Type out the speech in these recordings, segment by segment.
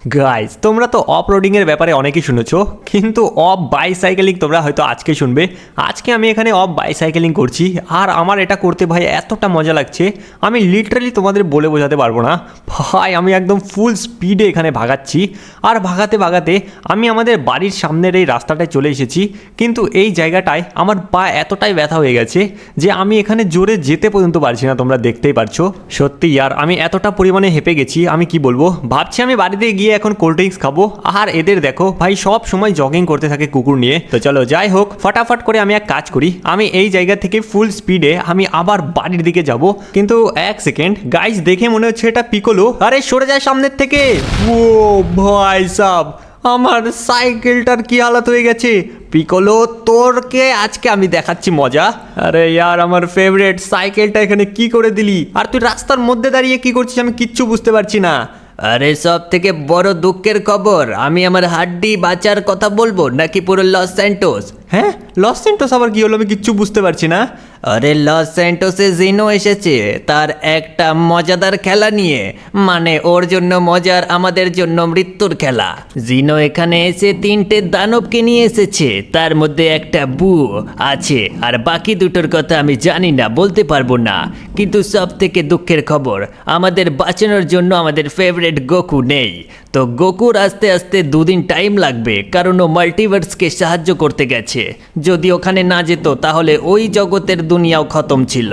Guys তোমরা তো of রোডিংয়ের ব্যাপারে অনেকেই শুনেছো, কিন্তু অফ বাইসাইকেলিং তোমরা হয়তো আজকে শুনবে। আজকে আমি এখানে অফ বাইসাইকেলিং করছি, আর আমার এটা করতে ভাই এতটা মজা লাগছে, আমি লিটারালি তোমাদের বলে বোঝাতে পারবো না। ভাই আমি একদম ফুল স্পিডে এখানে ভাগাচ্ছি, আর ভাগাতে ভাগাতে আমি আমাদের বাড়ির সামনের এই রাস্তাটায় চলে এসেছি। কিন্তু এই জায়গাটায় আমার পা এতটাই ব্যথা হয়ে গেছে যে আমি এখানে জোরে যেতে পর্যন্ত পারছি না, তোমরা দেখতেই পারছো। সত্যি ইয়ার আমি এতটা পরিমাণে হেঁপে গেছি, আমি কি বলবো। ভাবছি আমি বাড়িতে গিয়ে এখন কোল্ড ড্রিঙ্কস খাবো, আর এদের দেখো ভাই সব সময় জগিং করতে থাকে কুকুর নিয়ে। তো চলো যাই হোক, ফটাফট করে আমি এক কাজ করি, আমি এই জায়গা থেকে ফুল স্পিডে আমি আবার বাড়ির দিকে যাব। কিন্তু এক সেকেন্ড গাইস, দেখে মনে হচ্ছে এটা পিকোলো। আরে সরে যায় সামনের থেকে। ও ভাই সাব, আমার সাইকেলটার কি হালাত হয়ে গেছে। পিকোলো তোরকে আজকে আমি দেখাচ্ছি মজা। আরে ইয়ার আমার ফেভারিট সাইকেলটা এখানে কি করে দিলি, আর তুই রাস্তার মধ্যে দাঁড়িয়ে কি করছিস আমি কিচ্ছু বুঝতে পারছি না। আরে সব থেকে বড় দুঃখের খবর, আমি আমার হাড্ডি বাঁচার কথা বলবো নাকি পুরো লস স্যান্টোস? হ্যাঁ, লস সেন্টোস আবার কি হলো, আমি কিচ্ছু বুঝতে পারছি না। আরে লস স্যান্টোসে জিনো এসেছে তার একটা মজাদার খেলা নিয়ে, মানে ওর জন্য মজার আমাদের জন্য মৃত্যুর খেলা। জিনো এখানে এসে 3টে দানবকে নিয়ে এসেছে, তার মধ্যে একটা বু আছে, আর বাকি দুটোর কথা আমি জানি না, বলতে পারবো না। কিন্তু সব থেকে দুঃখের খবর, আমাদের বাঁচানোর জন্য আমাদের ফেভারিট গোকু নেই। তো গোকুর আস্তে আস্তে 2 দিন টাইম লাগবে, কারণ ও মাল্টিভার্সকে সাহায্য করতে গেছে। যদি ওখানে না যেত তাহলে ওই জগতের দুনিয়াও খতম ছিল,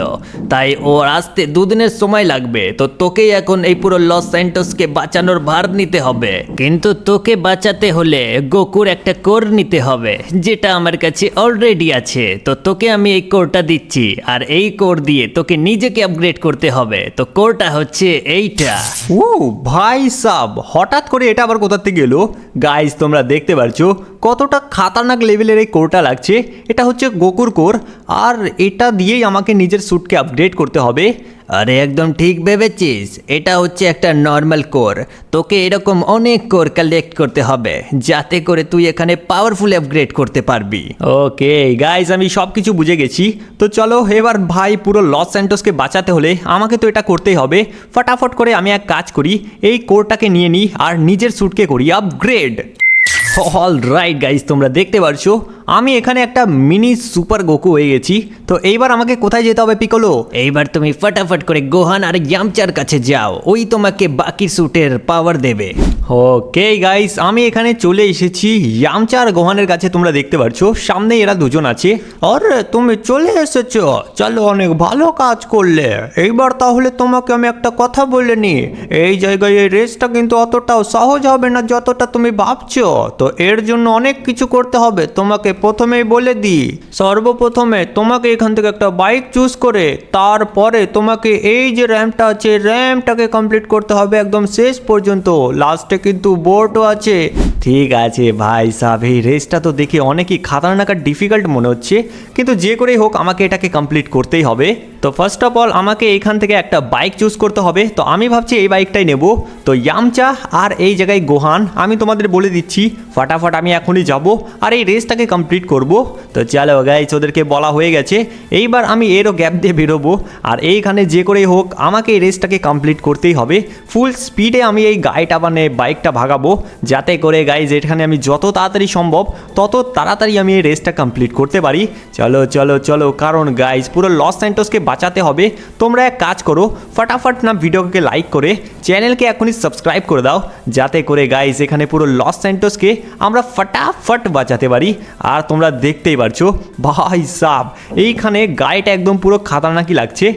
তাই ওর আসতে 2 দিনের সময় লাগবে। তো তোকেই এখন এই পুরো লস স্যান্টোসকে বাঁচানোর ভার নিতে হবে, কিন্তু তোকে বাঁচাতে হলে গোকুর একটা কোর নিতে হবে, যেটা আমার কাছে অলরেডি আছে। তো তোকে আমি এই কোরটা দিচ্ছি, আর এই কোর দিয়ে তোকে নিজেকে আপগ্রেড করতে হবে। তো কোরটা হচ্ছে এইটা। ও ভাই সাব, হঠাৎ করে এটা আবার কোথা থেকে এলো? গাইস তোমরা দেখতে পারছো কতটা খাতারনাক লেভেলের এই কোরটা লাগছে। এটা হচ্ছে গোকুর কোর, আর এটা দিয়েই আমাকে নিজের স্যুটকে আপগ্রেড করতে হবে। আরে একদম ঠিক ভেবেছিস, এটা হচ্ছে একটা নর্মাল কোর। তোকে এরকম অনেক কোর কালেক্ট করতে হবে, যাতে করে তুই এখানে পাওয়ারফুল আপগ্রেড করতে পারবি। ওকে গাইস, আমি সব কিছু বুঝে গেছি। তো চলো এবার ভাই পুরো লস স্যান্টোসকে বাঁচাতে হলে আমাকে তো এটা করতেই হবে। ফটাফট করে আমি এক কাজ করি, এই কোরটাকে নিয়ে নিই আর নিজের স্যুটকে করি আপগ্রেড। অল রাইট গাইস, তোমরা দেখতে পারছো আমি এখানে একটা মিনি সুপার গোকু হয়ে গেছি। তো এইবার আমাকে কোথায় যেতে হবে পিকোলো? এইবার তুমি ফটাফট করে গোহান আর ইয়ামচার কাছে যাও, ওই তোমাকে বাকি স্যুটের পাওয়ার দেবে। ওকে গাইস, আমি এখানে চলে এসেছি ইয়ামচা আর গোহানের কাছে। তোমরা দেখতে পাচ্ছ সামনে এরা দুজন আছে। আরে তুমি চলে এসেছো, চলো অনেক ভালো কাজ করলে। এইবার তাহলে তোমাকে আমি একটা কথা বলে নি, এই জায়গায় এই রেসটা কিন্তু অতটাও সহজ হবে না যতটা তুমি ভাবছো। তো এর জন্য অনেক কিছু করতে হবে। তোমাকে প্রথমেই বলে দিই, সর্বপ্রথমে তোমাকে এখান থেকে একটা বাইক চুজ করে তারপরে তোমাকে এই যে র্যাম্পটা আছে র্যাম্পটাকে কমপ্লিট করতে হবে একদম শেষ পর্যন্ত। লাস্টে কিন্তু বোর্ডও আছে। ঠিক আছে ভাই সাহেব, এই রেসটা তো দেখে অনেকই খাতারনাক আর ডিফিকাল্ট মনে হচ্ছে, কিন্তু যে করেই হোক আমাকে এটাকে কমপ্লিট করতেই হবে। তো ফার্স্ট অফ অল আমাকে এইখান থেকে একটা বাইক চুজ করতে হবে। তো আমি ভাবছি এই বাইকটাই নেব। তো ইয়ামচা আর এই জায়গায় গোহান, আমি তোমাদের বলে দিচ্ছি ফটাফট আমি এখনই যাব আর এই রেসটাকে কমপ্লিট করব। তো চলো গাইস, ওদেরকে বলা হয়ে গেছে। এইবার আমি এরও গ্যাপ দিয়ে বেরোবো, আর এইখানে যে করেই হোক আমাকে এই রেসটাকে কমপ্লিট করতেই হবে। ফুল স্পিডে আমি এই গাড়িটা মানে বাইকটা ভাগাবো, যাতে করে গাইজ এখানে আমি যত তাড়াতাড়ি সম্ভব তত তাড়াতাড়ি আমি এই রেসটা কমপ্লিট করতে পারি। চলো চলো চলো, কারণ গাইজ পুরো লস স্যান্টোসকে বাঁচাতে হবে। তোমরা এক কাজ করো, ফটাফট না ভিডিওকে লাইক করে চ্যানেলকে এখনই সাবস্ক্রাইব করে দাও, যাতে করে গাইজ এখানে পুরো লস স্যান্টোসকে আমরা ফটাফট বাঁচাতে পারি। আর তোমরা দেখতেই পারছো ভাই সাব, এইখানে গাড়িটা একদম পুরো খাতারনাকি লাগছে,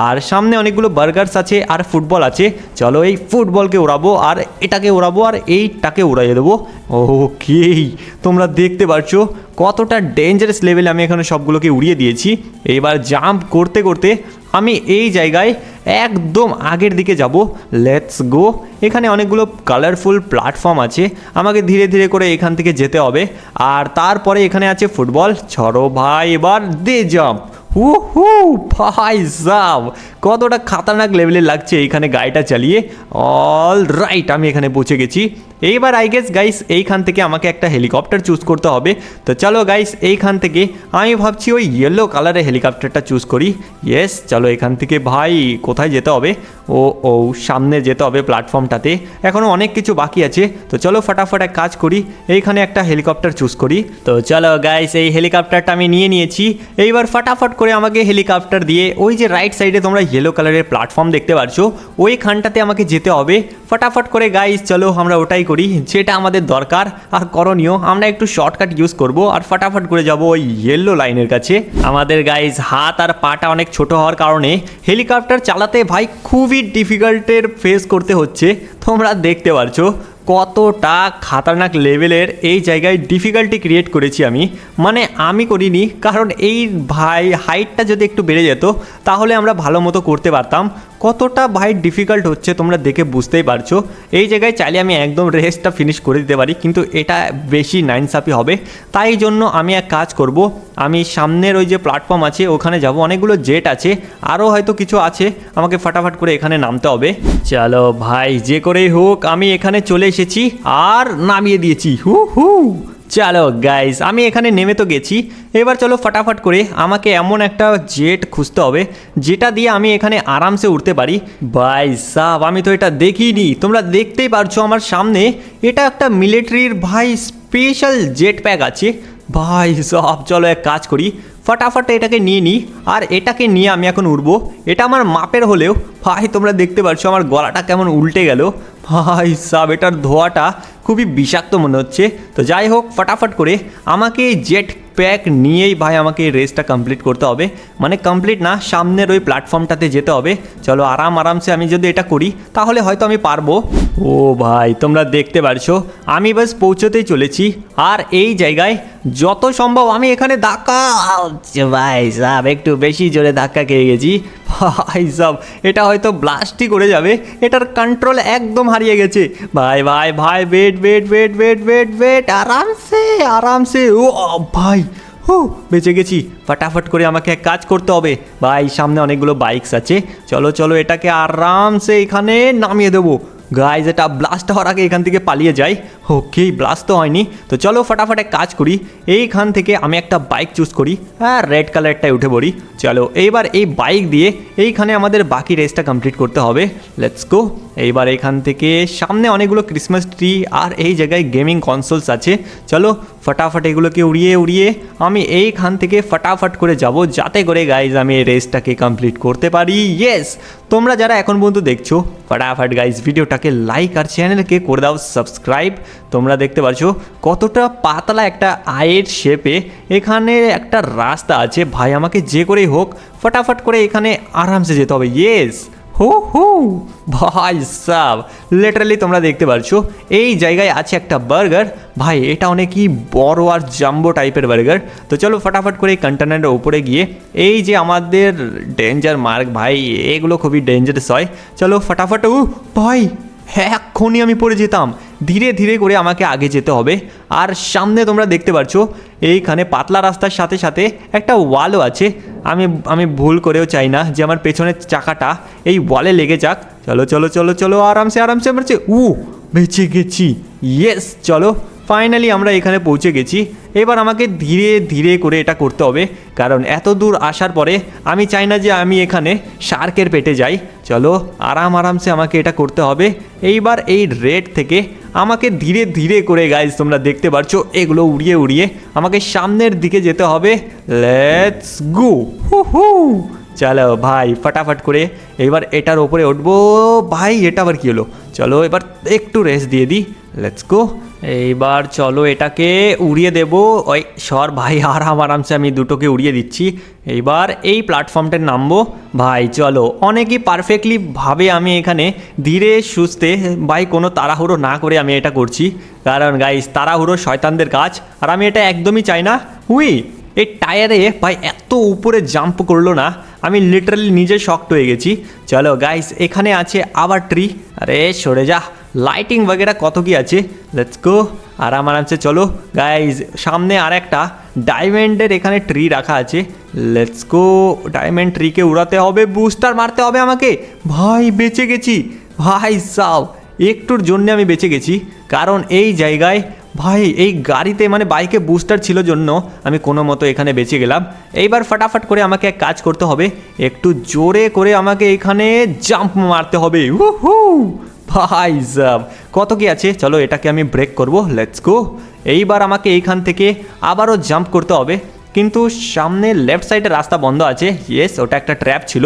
আর সামনে অনেকগুলো বার্গার্স আছে আর ফুটবল আছে। চলো এই ফুটবলকে ওড়াবো, আর এটাকে ওড়াবো, আর এইটাকে উড়াইয়ে দেবো। ওকে, তোমরা দেখতে পারছো কতটা ডেঞ্জারাস লেভেলে আমি এখানে সবগুলোকে উড়িয়ে দিয়েছি। এবার জাম্প করতে করতে আমি এই জায়গায় একদম আগের দিকে যাব। Let's go. এখানে অনেকগুলো কালারফুল প্ল্যাটফর্ম আছে, আমাকে ধীরে ধীরে করে এখান থেকে যেতে হবে। আর তারপরে এখানে আছে ফুটবল। ছড়ো ভাই, এবার দে জাম্প। হু ভাই সাব, কতটা খাতারনাক লেভেলের লাগছে এইখানে গাড়িটা চালিয়ে। অল রাইট, আমি এখানে পৌঁছে গেছি। এইবার আই গেস গাইস এইখান থেকে আমাকে একটা হেলিকপ্টার চুজ করতে হবে। তো চলো গাইস এইখান থেকে আমি ভাবছি ওই ইয়েলো কালারের হেলিকপ্টারটা চুজ করি। ইয়েস, চলো এখান থেকে ভাই কোথায় যেতে হবে? ও সামনে যেতে হবে প্ল্যাটফর্মটাতে, এখনও অনেক কিছু বাকি আছে। তো চলো ফটাফট এক কাজ করি, এইখানে একটা হেলিকপ্টার চুজ করি। তো চলো গাইস এই হেলিকপ্টারটা আমি নিয়ে নিয়েছি। এইবার ফটাফট করে আমাকে হেলিকপ্টার দিয়ে ওই যে রাইট সাইডে তোমরা ইয়েলো কালারের প্ল্যাটফর্ম দেখতে পারছো, ওইখানটাতে আমাকে যেতে হবে। ফটাফট করে গাইস চলো আমরা ওটাই করি, যেটা আমাদের দরকার আর করণীয়। আমরা একটু শর্টকাট ইউজ করব আর ফটাফট করে যাব ওই ইয়েলো লাইনের কাছে। আমাদের গাইস হাত আর পাটা অনেক ছোট হওয়ার কারণে হেলিকপ্টার চালাতে ভাই খুবই ডিফিকাল্টের ফেস করতে হচ্ছে। তোমরা দেখতে পারছো কতটা খাতারনাক লেভেলের এই জায়গায় ডিফিকাল্টি ক্রিয়েট করেছি আমি। মানে আমি করিনি, কারণ এই ভাই হাইটটা যদি একটু বেড়ে যেত তাহলে আমরা ভালো মতো করতে পারতাম। কতটা ভাই ডিফিকাল্ট হচ্ছে তোমরা দেখে বুঝতেই পারছো। এই জায়গায় চাইলে আমি একদম রেসটা ফিনিশ করে দিতে পারি, কিন্তু এটা বেশি নাইনসাফি হবে। তাই জন্য আমি এক কাজ করব, আমি সামনের ওই যে প্ল্যাটফর্ম আছে ওখানে যাব। অনেকগুলো জেট আছে, আরও হয়তো কিছু আছে, আমাকে ফটাফট করে এখানে নামতে হবে। চলো ভাই যে করেই হোক আমি এখানে চলে এসেছি আর নামিয়ে দিয়েছি। হু চলো গাইস আমি এখানে নেমে তো গেছি। এবার চলো ফটাফট করে আমাকে এমন একটা জেট খুঁজতে হবে যেটা দিয়ে আমি এখানে আরামসে উঠতে পারি। ভাই সাব আমি তো এটা দেখিনি, তোমরা দেখতেই পারছো আমার সামনে। এটা একটা মিলিটারির ভাই স্পেশাল জেট প্যাক আছে। ভাই সব চলো এক কাজ করি, ফটাফট এটাকে নিয়ে নিই আর এটাকে নিয়ে আমি এখন উড়বো। এটা আমার মাপের হলেও ভাই তোমরা দেখতে পাচ্ছ আমার গলাটা কেমন উল্টে গেল। ভাই সাব এটার ধোঁয়াটা খুবই বিষাক্ত মনে হচ্ছে। তো যাই হোক ফটাফট করে আমাকে জেট প্যাক নিয়েই ভাই আমাকে এই রেসটা কমপ্লিট করতে হবে। মানে কমপ্লিট না, সামনের ওই প্ল্যাটফর্মটাতে যেতে হবে। চলো আরামসে আমি যদি এটা করি তাহলে হয়তো আমি পারবো। ও ভাই তোমরা দেখতে পারছো আমি বাস পৌঁছতেই চলেছি। আর এই জায়গায় যত সম্ভব আমি এখানে ধাক্কা, ভাই সাব একটু বেশি জোরে ধাক্কা খেয়ে গেছি। ভাই সাব এটা হয়তো ব্লাস্টই করে যাবে, এটার কন্ট্রোল একদম হারিয়ে গেছে। ভাই ভাই ভাই ওয়েট আরামসে ও ভাই বেঁচে গেছি। ফটাফট করে আমাকে এক কাজ করতে হবে। ভাই সামনে অনেকগুলো বাইকস আছে, চলো এটাকে আরামসে এখানে নামিয়ে দেবো। গাইজ এটা ব্লাস্ট হওয়ার আগে এখান থেকে পালিয়ে যাই। ওকে ব্লাস্ট তো হয়নি। তো চলো ফটাফট এক কাজ করি, এইখান থেকে আমি একটা বাইক চুজ করি, হ্যাঁ রেড কালারটায় উঠে পড়ি। চলো এইবার এই বাইক দিয়ে এইখানে আমাদের বাকি রেসটা কমপ্লিট করতে হবে। Let's go. এইবার এখান থেকে সামনে অনেকগুলো ক্রিসমাস ট্রি আর এই জায়গায় গেমিং কনসোলস আছে। চলো ফটাফট এগুলোকে উড়িয়ে আমি এইখান থেকে ফটাফট করে যাব, যাতে করে গাইজ আমি এই রেসটাকে কমপ্লিট করতে পারি। ইয়েস, তোমরা যারা এখন পর্যন্ত দেখছো ফটাফট গাইজ ভিডিওটাকে লাইক আর চ্যানেলকে করে দাও সাবস্ক্রাইব। তোমরা দেখতে পাচ্ছ কতটা পাতলা একটা আয়ের শেপে এখানে একটা রাস্তা আছে। ভাই আমাকে যে করেই হোক ফটাফট করে এখানে আরামসে যেতে হবে। ইয়েস হু ভাই সাব লিটারালি তোমরা দেখতে পাচ্ছ এই জায়গায় আছে একটা বার্গার। ভাই এটা অনেকই বড় আর জাম্বো টাইপের বার্গার। তো চলো ফটাফট করে এই কন্টেনারের উপরে গিয়ে এই যে আমাদের ডেঞ্জার মার্ক, ভাই এগুলো খুবই ডেঞ্জারাস হয়। চলো ফটাফট ভাই এক্ষুনি আমি পড়ে যেতাম। ধীরে করে আমাকে আগে যেতে হবে। আর সামনে তোমরা দেখতে পাচ্ছ এইখানে পাতলা রাস্তার সাথে সাথে একটা ওয়ালও আছে। আমি ভুল করেও চাই না যে আমার পেছনের চাকাটা এই ওয়ালে লেগে যাক। চলো আরামসে বেঁচে গেছি। ইয়েস চলো ফাইনালি আমরা এখানে পৌঁছে গেছি। এবার আমাকে ধীরে করে এটা করতে হবে, কারণ এত দূর আসার পরে আমি চাই না যে আমি এখানে শার্কের পেটে যাই। চলো আরামসে আমাকে এটা করতে হবে। এইবার এই রেড থেকে আমাকে ধীরে করে গাইজ তোমরা দেখতে পাচ্ছ এগুলো উড়িয়ে আমাকে সামনের দিকে যেতে হবে। Let's go. চলো ভাই ফটাফট করে এবার এটার ওপরে উঠবো। ভাই এটা আবার কি হলো? চলো এবার একটু রেস্ট দিয়ে দিই। Let's go. এইবার চলো এটাকে উড়িয়ে দেব। ওই সর ভাই আরামসে আমি দুটোকে উড়িয়ে দিচ্ছি। এইবার এই প্ল্যাটফর্মটার নামবো। ভাই চলো অনেকই পারফেক্টলি ভাবে আমি এখানে ধীরে সুস্থে ভাই কোনো তাড়াহুড়ো না করে আমি এটা করছি, কারণ গাইস তাড়াহুড়ো শয়তানদের কাজ আর আমি এটা একদমই চাই না। এই টায়ারে ভাই এত উপরে জাম্প করলো না, আমি লিটারালি নিজে শকড হয়ে গেছি। চলো গাইস এখানে আছে আবার ট্রি। আরে সরে যা, লাইটিং বগেরা কত কি আছে। লেটস গো আরামসে চলো গাইজ। সামনে আর একটা ডায়মন্ডের এখানে ট্রি রাখা আছে। লেটস গো, ডায়মন্ড ট্রিকে উড়াতে হবে, বুস্টার মারতে হবে আমাকে। ভাই বেঁচে গেছি, ভাই সাব একটুর জন্য আমি বেঁচে গেছি, কারণ এই জায়গায় ভাই এই গাড়িতে মানে বাইকে বুস্টার ছিল জন্য আমি কোনো মতো এখানে বেঁচে গেলাম। এইবার ফটাফট করে আমাকে এক কাজ করতে হবে, একটু জোরে করে আমাকে এখানে জাম্প মারতে হবে। উহু ভাই সাব কত কি আছে, চলো এটাকে আমি ব্রেক করব। লেটস গো, এইবার আমাকে এইখান থেকে আবারও জাম্প করতে হবে, কিন্তু সামনে লেফট সাইডে রাস্তা বন্ধ আছে। ইয়েস, ওটা একটা ট্র্যাপ ছিল।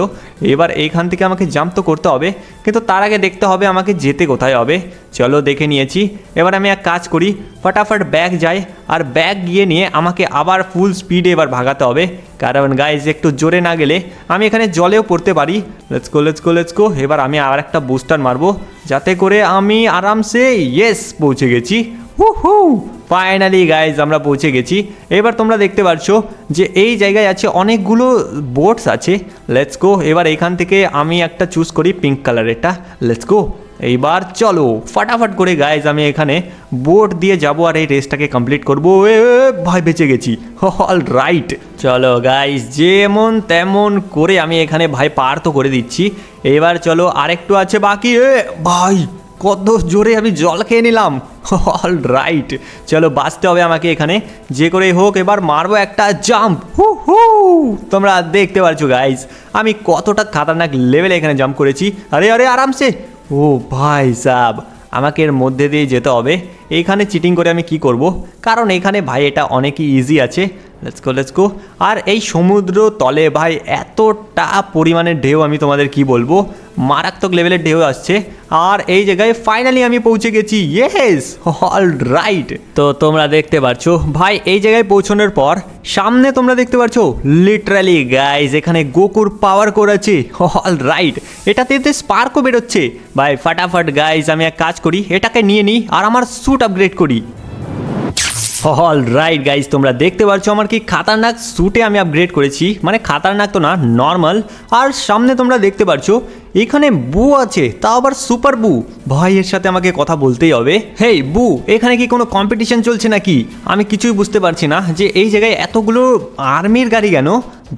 এবার এইখান থেকে আমাকে জাম্প তো করতে হবে, কিন্তু তার আগে দেখতে হবে আমাকে যেতে কোথায় হবে। চলো দেখে নিয়েছি, এবার আমি এক কাজ করি, ফটাফট ব্যাগ যাই, আর ব্যাগ গিয়ে নিয়ে আমাকে আবার ফুল স্পিডে এবার ভাগাতে হবে, কারণ গাইজ একটু জোরে না গেলে আমি এখানে জলেও পড়তে পারি। Let's go let's go let's go, এবার আমি আর একটা বুস্টার মারবো যাতে করে আমি আরামসে ইয়েস পৌঁছে গেছি। হু ফাইনালি গাইজ আমরা পৌঁছে গেছি। এবার তোমরা দেখতে পাচ্ছ যে এই জায়গায় আছে অনেকগুলো বোটস আছে। লেটস গো, এবার এইখান থেকে আমি একটা চুজ করি পিঙ্ক কালারেরটা। লেটস গো, এইবার চলো ফটাফট করে গাইজ আমি এখানে বোট দিয়ে যাব আর এই রেসটাকে কমপ্লিট করবো। ভাই বেঁচে গেছি, অল রাইট। চলো গাইজ যেমন তেমন করে আমি এখানে ভাই পার তো করে দিচ্ছি। এবার চলো আরেকটু আছে বাকি। ভাই কত জোরে আমি জল খেয়ে নিলাম। অল রাইট, চলো বাঁচতে হবে আমাকে এখানে যে করে হোক। এবার মারবো একটা জাম্প। হু তোমরা দেখতে পারছো গাইজ আমি কতটা খাতারনাক লেভেলে এখানে জাম্প করেছি। আরে আরে আরামসে। ও ভাই সাব আমাকে এর মধ্যে দিয়ে যেতে হবে। এইখানে চিটিং করে আমি কি করব, কারণ এখানে ভাই এটা অনেকই ইজি আছে। Let's go. আর এই সমুদ্র তলে ভাই এতটা পরিমাণের ঢেউ, আমি তোমাদের কি বলবো, মারাত্মক লেভেলের ঢেউ আসছে। আর এই জায়গায় ফাইনালি আমি পৌঁছে গেছি। Yes, all right. তো তোমরা দেখতে পাচ্ছ ভাই এই জায়গায় পৌঁছানোর পর সামনে তোমরা দেখতে পাচ্ছ লিটারালি গাইজ এখানে গোকুর পাওয়ার করেছে। অল রাইট, এটাতে স্পার্কও বেরোচ্ছে। ভাই ফাটাফাট গাইজ আমি এক কাজ করি, এটাকে নিয়ে নিই আর আমার স্যুট আপগ্রেড করি। অল রাইট গাইজ তোমরা দেখতে পাচ্ছ আমার কি খাতারনাক স্যুটে আমি আপগ্রেড করেছি, মানে খাতারনাক তো না, নর্মাল। আর সামনে তোমরা দেখতে পাচ্ছ এখানে বু আছে, তাও আবার সুপার বু। ভাই এর সাথে আমাকে কথা বলতেই হবে। হেই বু, এখানে কি কোনো কম্পিটিশন চলছে নাকি? আমি কিছুই বুঝতে পারছি না যে এই জায়গায় এতগুলো আর্মির গাড়ি কেন।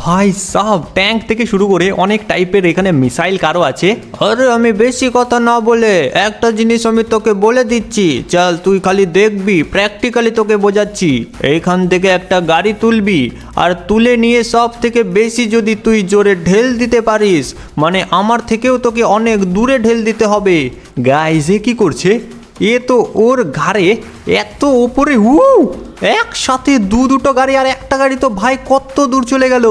ভাই সব ট্যাঙ্ক থেকে শুরু করে অনেক টাইপের এখানে মিসাইল কারও আছে। আরে আমি বেশি কথা না বলে একটা জিনিস আমি তোকে বলে দিচ্ছি, চল তুই খালি দেখবি, প্র্যাকটিক্যালি তোকে বোঝাচ্ছি। এইখান থেকে একটা গাড়ি তুলবি, আর তুলে নিয়ে সব থেকে বেশি যদি তুই জোরে ঢেল দিতে পারিস, মানে আমার থেকেও তোকে অনেক দূরে ঢেল দিতে হবে। গাইজ এ কি করছে? এ তো ওর ঘাড়ে এত ওপরে একসাথে দুটো গাড়ি, আর একটা গাড়ি তো ভাই কত দূর চলে গেল।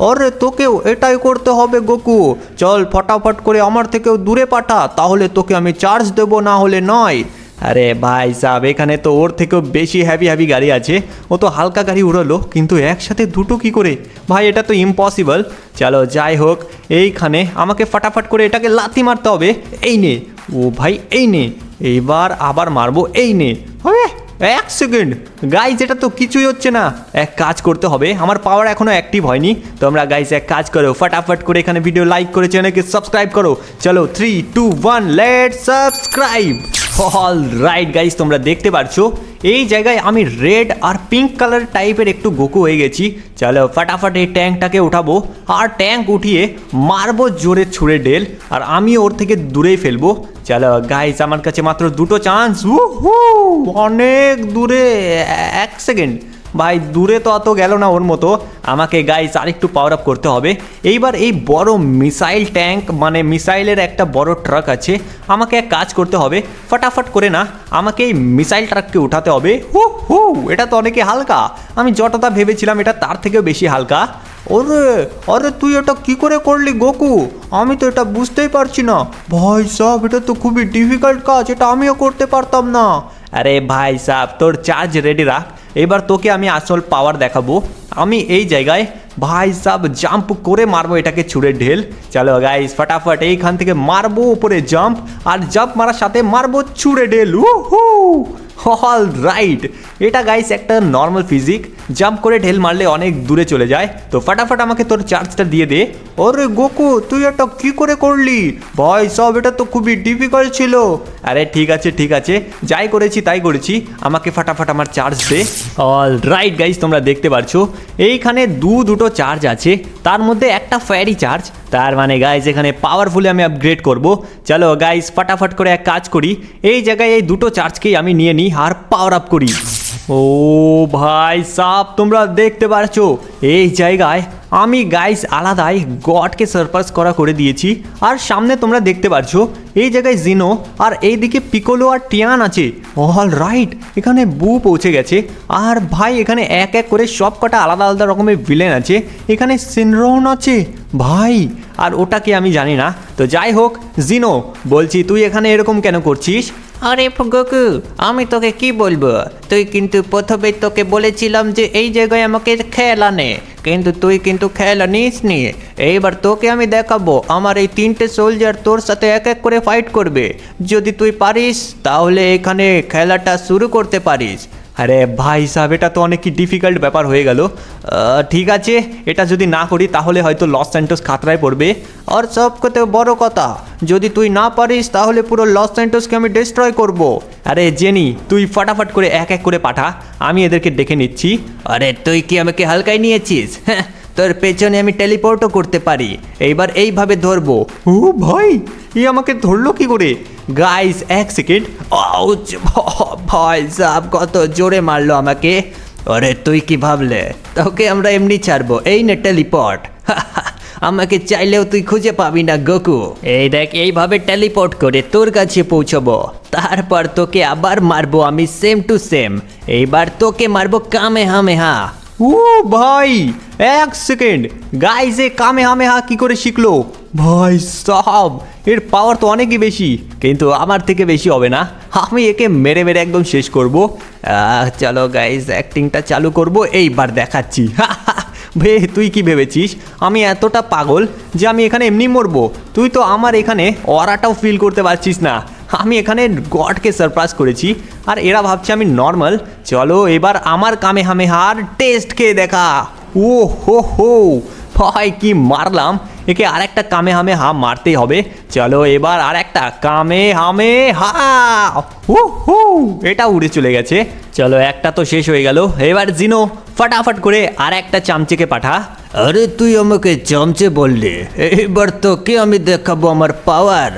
আরে তোকেও এটাই করতে হবে গোকু, চল ফটাফট করে আমার থেকেও দূরে পাঠা, তাহলে তোকে আমি চার্জ দেবো, না হলে নয়। আরে ভাই সাহেব এখানে তো ওর থেকেও বেশি হ্যাভি গাড়ি আছে, ও তো হালকা গাড়ি উড়ালো, কিন্তু একসাথে দুটো কি করে? ভাই এটা তো ইম্পসিবল। চলো যাই হোক, এইখানে আমাকে ফটাফট করে এটাকে লাথি মারতে হবে। এই নে, ও ভাই এই নে, এইবার আবার মারবো, এই নে। হবে এক সেকেন্ড গাইজ, এটা তো কিছুই হচ্ছে না। এক কাজ করতে হবে, আমার পাওয়ার এখনো অ্যাক্টিভ হয়নি। তোমরা গাইজ এক কাজ করো, ফটাফট করে এখানে ভিডিও লাইক করে চ্যানেলকে সাবস্ক্রাইব করো। চলো 3, 2, 1 let's subscribe. All right guys তোমরা দেখতে পারছো এই জায়গায় আমি রেড আর পিঙ্ক কালার টাইপের একটু গোকু হয়ে গেছি। চলো ফটাফট এই ট্যাঙ্কটাকে উঠাবো, আর ট্যাঙ্ক উঠিয়ে মারবো জোরে ছুঁড়ে ঢেল, আর আমি ওর থেকে দূরেই ফেলবো। চলো গাইজ আমার কাছে মাত্র দুটো চান্স। অনেক দূরে, এক সেকেন্ড ভাই, দূরে তো অত গেল না ওর মতো। আমাকে গাইজ আরেকটু পাওয়ার আপ করতে হবে। এইবার এই বড় মিসাইল ট্যাঙ্ক, মানে মিসাইলের একটা বড় ট্রাক আছে, আমাকে এক কাজ করতে হবে, ফটাফট করে না আমাকে এই মিসাইল ট্রাককে উঠাতে হবে। এটা তো অনেকে হালকা, আমি যতটা ভেবেছিলাম এটা তার থেকেও বেশি হালকা। ওরে আরে তুই এটা কি করে করলি গোকু? আমি তো এটা বুঝতেই পারছি না। ভাই সাহেব এটা তো খুবই ডিফিকাল্ট কাজ, এটা আমিও করতে পারতাম না। আরে ভাই সাহেব তোর চার্জ রেডি রাখ, এবার তোকে আমি আসল পাওয়ার দেখাবো। আমি এই জায়গায় ভাই সাহেব জাম্প করে মারবো এটাকে ছুঁড়ে ঢেল। চলো গাইস ফটাফট এইখান থেকে মারবো উপরে জাম্প, আর জাম্প মারার সাথে মারবো ছুঁড়ে ঢেল। অল রাইট, এটা গাইস একটা নর্মাল ফিজিক, জাম্প করে ঢেল মারলে অনেক দূরে চলে যায়। তো ফাটাফাট আমাকে তোর চার্জটা দিয়ে দে। আরে গোকু তুই এটা কি করে করলি ভাই, সব এটা তো খুবই ডিফিকাল্ট ছিল। আরে ঠিক আছে ঠিক আছে, যাই করেছি তাই করেছি, আমাকে ফাটাফাট আমার চার্জ দে। অল রাইট গাইস, তোমরা দেখতে পারছো এইখানে দুটো চার্জ আছে, তার মধ্যে একটা ফেয়ারি চার্জ, তার মানে গাইস এখানে পাওয়ারফুলি আমি আপগ্রেড করব। চলো গাইস ফাটাফাট করে এক কাজ করি, এই জায়গায় এই দুটো চার্জকেই আমি নিয়ে নিই আর পাওয়ার আপ করি। ও ভাই সাব, তোমরা দেখতে পারছো এই জায়গায় আমি গাইস আলাদাই গডকে সারপাস করে দিয়েছি। আর সামনে তোমরা দেখতে পারছো এই জায়গায় জিনো, আর এইদিকে পিকোলো আর টিয়ান আছে। অল রাইট, এখানে বু পৌঁছে গেছে। আর ভাই এখানে এক এক করে সব কটা আলাদা আলাদা রকমের ভিলেন আছে। এখানে সিনরন আছে ভাই, আর ওটাকে আমি জানি না। তো যাই হোক জিনো, বলছি তুই এখানে এরকম কেন করছিস? আরে গোকু, আমি তোকে কি বলবো, তুই কিন্তু প্রথমে তোকে বলেছিলাম যে এই জায়গায় আমাকে খেলা নে, কিন্তু তুই কিন্তু খেলা নিস নি। এইবার তোকে আমি দেখাবো আমার এই 3টে সোলজার তোর সাথে এক এক করে ফাইট করবে। যদি তুই পারিস তাহলে এখানে খেলাটা শুরু করতে পারিস। আরে ভাই সাহেব, এটা তো অনেক কি ডিফিকাল্ট ব্যাপার হয়ে গেল। ঠিক আছে, এটা যদি না করি তাহলে হয়তো লস স্যান্টোস খাতরায় পড়বে। আর সব কত বড় কথা, যদি তুই না পারিস তাহলে পুরো লস স্যান্টোসকে আমি ডিস্ট্রয় করব। আরে জেনি, তুই ফাটাফাট করে এক এক করে পাঠা, আমি এদেরকে ডেকে নিচ্ছি। আরে তুই কি আমাকে হালকায় নিয়েছিস? হ্যাঁ, তোর পেছনে আমি টেলিপোর্টও করতে পারি। এইবার এইভাবে ধরবো। ও ভাই, এ আমাকে ধরলো কি করে? গাইস এক সেকেন্ড। আউচ, ভাই সাব কত জোরে মারলো আমাকে। আরে তুই কি ভাবলে তোকে আমরা এমনি ছাড়বো? এই নে টেলিপোর্ট। আমাকে চাইলেও তুই খুঁজে পাবি না গোকু। এই দেখ, এইভাবে টেলিপোর্ট করে তোর কাছে পৌঁছবো, তারপর তোকে আবার মারবো আমি সেম টু সেম। এইবার তোকে মারবো কামেহামেহা। ও ভাই এক সেকেন্ড, গাইস এ কামেহামেহা কি করে শিখলো? ভাই সাব, এর পাওয়ার তো অনেকই বেশি, কিন্তু আমার থেকে বেশি হবে না। আমি একে মেরে মেরে একদম শেষ করব। চলো গাইস, অ্যাক্টিংটা চালু করব, এইবার দেখাচ্ছি। বে, তুই কি ভেবেছিস আমি এতটা পাগল যে আমি এখানে এমনি মরবো? তুই তো আমার এখানে অরাটাও ফিল করতে পারছিস না। আমি এখানে গডকে সারপ্রাইজ করেছি, আর এরা ভাবছে আমি নর্মাল। চলো এবার আমার কামেহামেহার টেস্ট খেয়ে দেখা। ও হো হো ভাই, কি মারলাম! একে আরেকটা কামেহামেহা মারতেই হবে। চলো এবার আরেকটা কামেহামেহা। হু হু, এটা উড়ে চলে গেছে। চলো একটা তো শেষ হয়ে গেল। এবার জিনো ফটাফট করে আর একটা চামচেকে পাঠা। আরে তুই আমাকে চামচে বললি, এইবার তোকে আমি দেখাবো আমার পাওয়ার।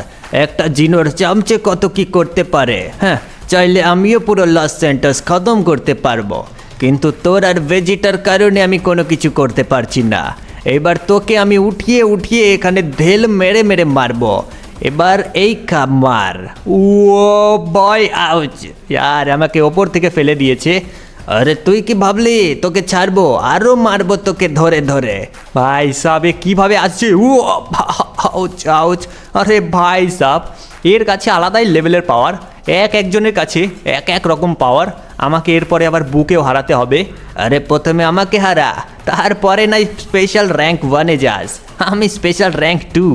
একটা জিনোর চামচে কত কি করতে পারে। হ্যাঁ, চাইলে আমিও পুরো লস স্যান্টোস খতম করতে পারবো, কিন্তু তোর আর ভেজিটার কারণে আমি কোনো কিছু করতে পারছি না। এবার তোকে আমি উঠিয়ে উঠিয়ে এখানে ঢেল মেরে মেরে মারবো। এবার এই মার। ও বয়, আউচ! यार আমাকে ওপর থেকে ফেলে দিয়েছে। আরে তুই কি ভাবলি তোকে ছাড়বো? আরো মারবো তোকে ধরে ধরে। ভাই সাহেব এ কিভাবে আসছে? ও আউচ আউচ! আরে ভাই সাহেব, এর কাছে আলাদাই লেভেলের পাওয়ার, একজনের কাছে এক এক রকম পাওয়ার। আমাকে এরপরে আবার বুকেও হারাতে হবে। আরে প্রথমে আমাকে হারা, তারপরে নাই স্পেশাল র্যাঙ্ক 1-এ যাস। আমি স্পেশাল র্যাঙ্ক 2।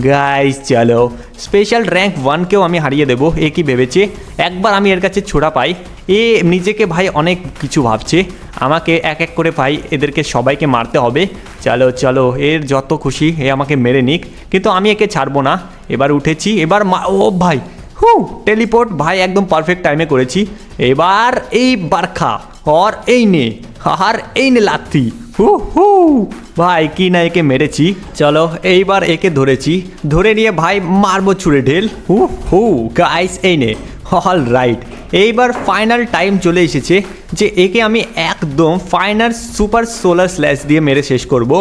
গাইস চলো, স্পেশাল র্যাঙ্ক 1কেও আমি হারিয়ে দেবো। এ কি ভেবেছে একবার আমি এর কাছে ছোড়া পাই? এ নিজেকে ভাই অনেক কিছু ভাবছে। আমাকে এক এক করে ভাই এদেরকে সবাইকে মারতে হবে। চলো চলো, এর যত খুশি এ আমাকে মেরে নিক, কিন্তু আমি একে ছাড়বো না। এবার উঠেছি, এবার ও ভাই, টেলিপোর্ট ভাই একদম পারফেক্ট টাইমে করেছি। এবার এই বারখা, আর এই নে, আর এই নে লাথি। হু ভাই, কি না একে মেরেছি। চলো এইবার একে ধরেছি, ধরে নিয়ে ভাই মারবো ছুঁড়ে ঢেল। হু গাইস, এই নে। অল রাইট, এইবার ফাইনাল টাইম চলে এসেছে যে একে আমি একদম ফাইনাল সুপার সোলার স্ল্যাশ দিয়ে মেরে শেষ করব।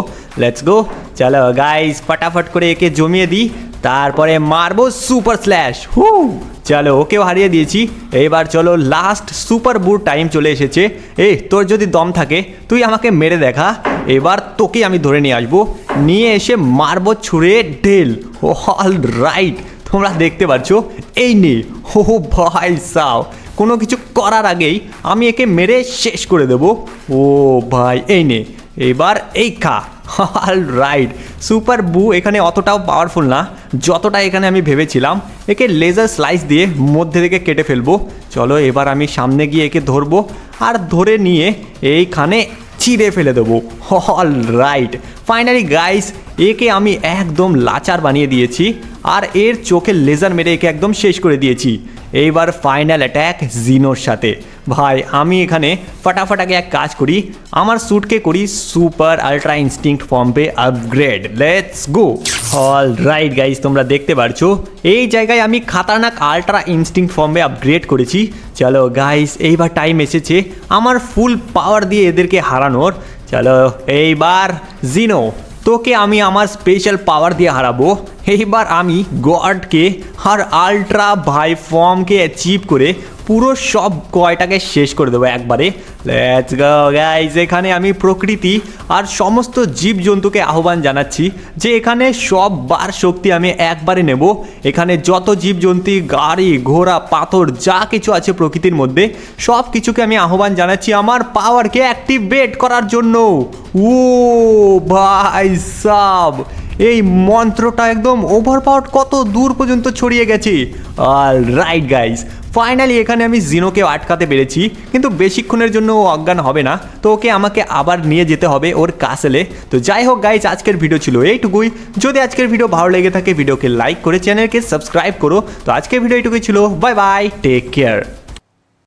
Let's go. চলো গাইস, ফটাফট করে একে জমিয়ে দিই, তারপরে মারবো সুপার স্ল্যাশ। চলো, ওকেও হারিয়ে দিয়েছি। এবার চলো লাস্ট সুপার বুট টাইম চলে এসেছে। তোর যদি দম থাকে তুই আমাকে মেরে দেখা। এবার তোকে আমি ধরে নিয়ে আসবো, নিয়ে এসে মারবো ছুঁড়ে ঢেল। অল রাইট, তোমরা দেখতে পাচ্ছ, এই নে। ভাই সাও, কোনো কিছু করার আগেই আমি একে মেরে শেষ করে দেব। ও ভাই, এই নে, এবার এই খা। অল রাইট, সুপার বু এখানে অতটাও পাওয়ারফুল না যতটা এখানে আমি ভেবেছিলাম। একে লেজার স্লাইস দিয়ে মধ্যে থেকে কেটে ফেলবো। চলো এবার আমি সামনে গিয়ে একে ধরবো আর ধরে নিয়ে এইখানে চিড়ে ফেলে দেবো। অল রাইট, ফাইনালি গাইস একে আমি একদম লাচার বানিয়ে দিয়েছি আর এর চোখে লেজার মেরে একে একদম শেষ করে দিয়েছি। এইবার ফাইনাল অ্যাট্যাক জিনোর সাথে। ভাই আমি এখানে ফটাফটাকে এক কাজ করি, আমার স্যুটকে করি সুপার আলট্রা ইনস্টিংক্ট ফর্মে upgrade. Let's go. All right guys, তোমরা দেখতে পারছো এই জায়গায় আমি খাতারনাক আলট্রা ইনস্টিংক্ট ফর্মে আপগ্রেড করেছি। চলো গাইস এইবার টাইম এসেছে আমার ফুল পাওয়ার দিয়ে এদেরকে হারানোর। চলো এইবার জিনো তোকে আমি আমার স্পেশাল পাওয়ার দিয়ে হারাবো। এইবার আমি গডকে আর আলট্রা ভাই ফর্মকে অ্যাচিভ করে পুরো সব কয়টাকে শেষ করে দেবো একবারে। লেটস গো গাইস, এখানে আমি প্রকৃতি আর সমস্ত জীবজন্তুকে আহ্বান জানাচ্ছি যে এখানে সববার শক্তি আমি একবারে নেব। এখানে যত জীবজন্তু, গাড়ি ঘোড়া পাথর যা কিছু আছে প্রকৃতির মধ্যে সব কিছুকে আমি আহ্বান জানাচ্ছি আমার পাওয়ারকে অ্যাক্টিভেট করার জন্য। ও ভাই সাব, এই মন্ত্রটা একদম ওভারপাওয়ার কত দূর পর্যন্ত ছড়িয়ে গেছে। অল রাইট গাইস, ফাইনালি এখানে আমি জিনোকে আটকাতে পেরেছি, কিন্তু বেশিক্ষণের জন্য ও অজ্ঞান হবে না, তো ওকে আমাকে আবার নিয়ে যেতে হবে ওর কাসেলে। তো যাই হোক গাইস, আজকের ভিডিও ছিল এইটুকুই। যদি আজকের ভিডিও ভালো লেগে থাকে ভিডিওকে লাইক করে চ্যানেলকে সাবস্ক্রাইব করো। তো আজকের ভিডিও এইটুকুই ছিল। Bye bye, take care.